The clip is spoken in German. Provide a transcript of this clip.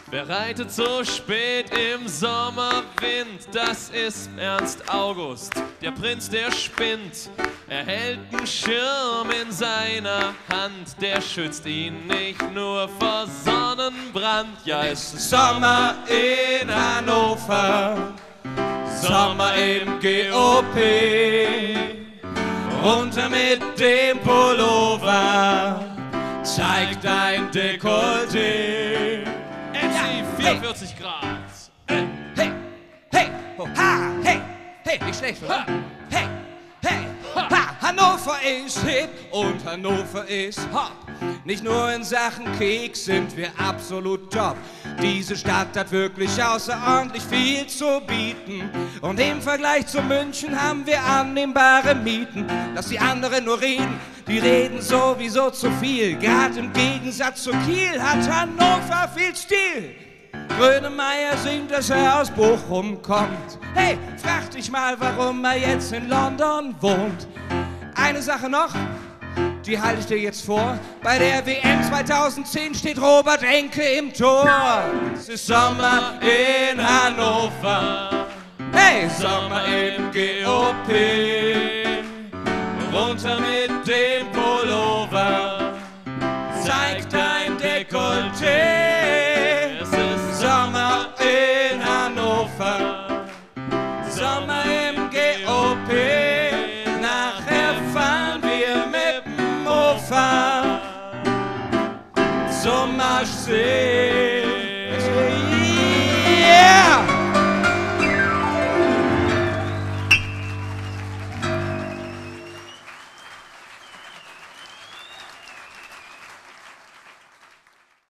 Wer reitet so spät im Sommerwind? Das ist Ernst August, der Prinz, der spinnt. Er hält einen Schirm in seiner Hand, der schützt ihn nicht nur vor Sonnenbrand. Ja, es ist Sommer in Hannover, Sommer im GOP. Runter mit dem Pullover, zeig dein Dekolleté. MC 44 Grad. Hey, hey, ho, ha, hey, hey, nicht schlecht, oder? Hey, hey, ha, Hannover ist hip und Hannover ist hop. Nicht nur in Sachen Keks sind wir absolut top. Diese Stadt hat wirklich außerordentlich viel zu bieten. Und im Vergleich zu München haben wir annehmbare Mieten. Dass die anderen nur reden, die reden sowieso zu viel. Gerade im Gegensatz zu Kiel hat Hannover viel Stil. Grönemeyer singt, dass er aus Bochum kommt. Hey, frag dich mal, warum er jetzt in London wohnt. Eine Sache noch, die halte ich dir jetzt vor. Bei der WM 2010 steht Robert Enke im Tor. Es ist Sommer in Hannover, hey, Sommer im GOP. Runter mit